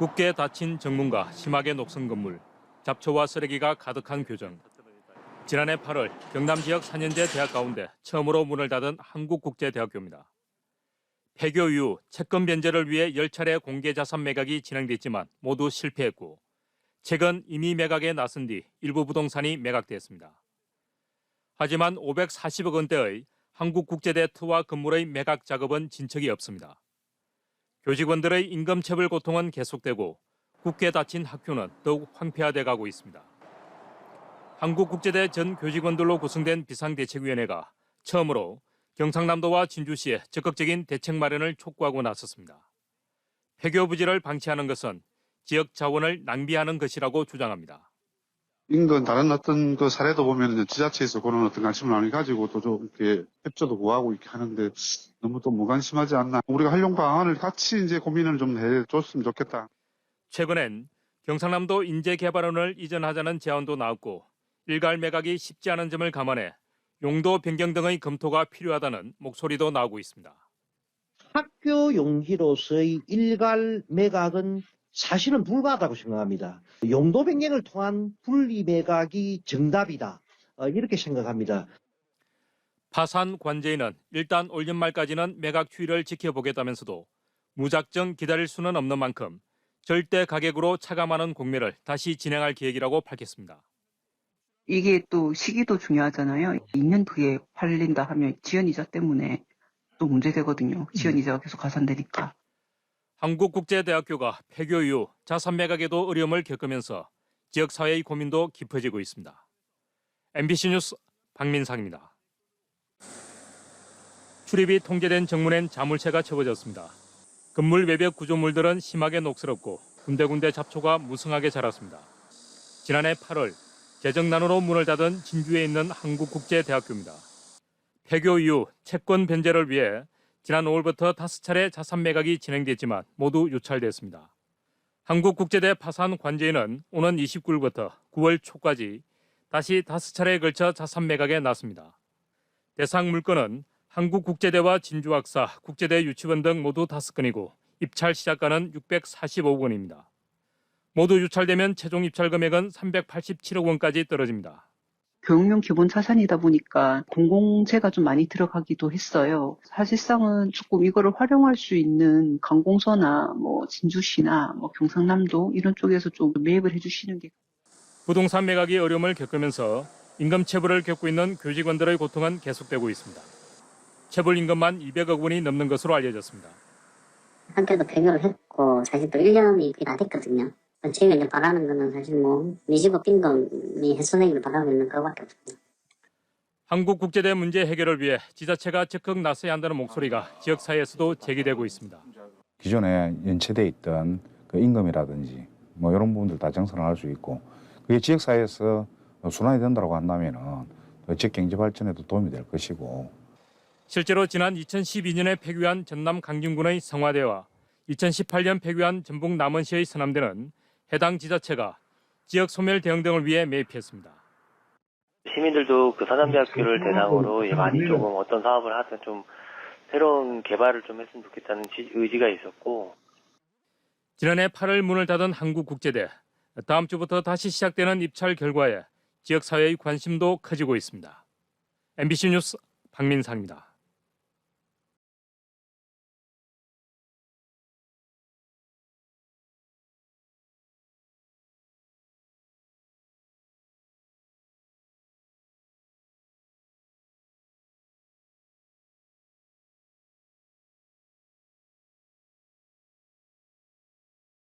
굳게 닫힌 정문과 심하게 녹슨 건물, 잡초와 쓰레기가 가득한 교정. 지난해 8월 경남 지역 4년제 대학 가운데 처음으로 문을 닫은 한국국제대학교입니다. 폐교 이후 채권 변제를 위해 10차례 공개 자산 매각이 진행됐지만 모두 실패했고 최근 임의 매각에 나선 뒤 일부 부동산이 매각됐습니다. 하지만 540억 원대의 한국국제대 터와 건물의 매각 작업은 진척이 없습니다. 교직원들의 임금체불 고통은 계속되고 굳게 닫힌 학교는 더욱 황폐화돼 가고 있습니다. 한국국제대 전 교직원들로 구성된 비상대책위원회가 처음으로 경상남도와 진주시에 적극적인 대책 마련을 촉구하고 나섰습니다. 폐교 부지를 방치하는 것은 지역 자원을 낭비하는 것이라고 주장합니다. 인근 다른 어떤 그 사례도 보면 지자체에서 그런 어떤 관심을 많이 가지고 또 좀 이렇게 협조도 구하고 이렇게 하는데 너무 또 무관심하지 않나. 우리가 활용 방안을 같이 이제 고민을 좀 해줬으면 좋겠다. 최근엔 경상남도 인재개발원을 이전하자는 제안도 나왔고 일괄 매각이 쉽지 않은 점을 감안해 용도 변경 등의 검토가 필요하다는 목소리도 나오고 있습니다. 학교 용지로서의 일괄 매각은 사실은 불가하다고 생각합니다. 용도 변경을 통한 분리 매각이 정답이다. 이렇게 생각합니다. 파산 관제인은 일단 올 연말까지는 매각 추이를 지켜보겠다면서도 무작정 기다릴 수는 없는 만큼 절대 가격으로 차감하는 공매를 다시 진행할 계획이라고 밝혔습니다. 이게 또 시기도 중요하잖아요. 2년 뒤에 팔린다 하면 지연이자 때문에 또 문제되거든요. 지연이자가 계속 가산되니까. 한국국제대학교가 폐교 이후 자산 매각에도 어려움을 겪으면서 지역사회의 고민도 깊어지고 있습니다. MBC 뉴스 박민상입니다. 출입이 통제된 정문엔 자물쇠가 채워졌습니다. 건물 외벽 구조물들은 심하게 녹슬었고 군데군데 잡초가 무성하게 자랐습니다. 지난해 8월 재정난으로 문을 닫은 진주에 있는 한국국제대학교입니다. 폐교 이후 채권 변제를 위해 지난 5월부터 5차례 자산 매각이 진행됐지만 모두 유찰됐습니다. 한국국제대 파산 관제인은 오는 29일부터 9월 초까지 다시 5차례에 걸쳐 자산 매각에 나섭니다. 대상 물건은 한국국제대와 진주학사, 국제대 유치원 등 모두 5건이고 입찰 시작가는 645억 원입니다. 모두 유찰되면 최종 입찰 금액은 387억 원까지 떨어집니다. 교육용 기본 자산이다 보니까 공공재가 좀 많이 들어가기도 했어요. 사실상은 조금 이거를 활용할 수 있는 관공서나 진주시나 경상남도 이런 쪽에서 좀 매입을 해주시는 게. 부동산 매각이 어려움을 겪으면서 임금 체불을 겪고 있는 교직원들의 고통은 계속되고 있습니다. 체불 임금만 200억 원이 넘는 것으로 알려졌습니다. 한때도 폐교를 했고 사실 또 1년이 다 됐거든요. 저희가 이제 바라는 거는 사실 미지급 빈금이 해소되기를 바라고 있는 것밖에 없습니다. 한국국제대 문제 해결을 위해 지자체가 적극 나서야 한다는 목소리가 지역사회에서도 제기되고 있습니다. 기존에 연체돼 있던 그 임금이라든지 이런 부분들 다 정산을 할 수 있고 그게 지역사회에서 순환이 된다고 한다면 지역 경제 발전에도 도움이 될 것이고. 실제로 지난 2012년에 폐교한 전남 강진군의 성화대와 2018년 폐교한 전북 남원시의 서남대는 해당 지자체가 지역 소멸 대응 등을 위해 매입했습니다. 시민들도 그 사담대학교를 대상으로 많이 조금 어떤 사업을 하든 좀 새로운 개발을 좀 했으면 좋겠다는 의지가 있었고. 지난해 8월 문을 닫은 한국국제대. 다음 주부터 다시 시작되는 입찰 결과에 지역사회의 관심도 커지고 있습니다. MBC 뉴스 박민상입니다.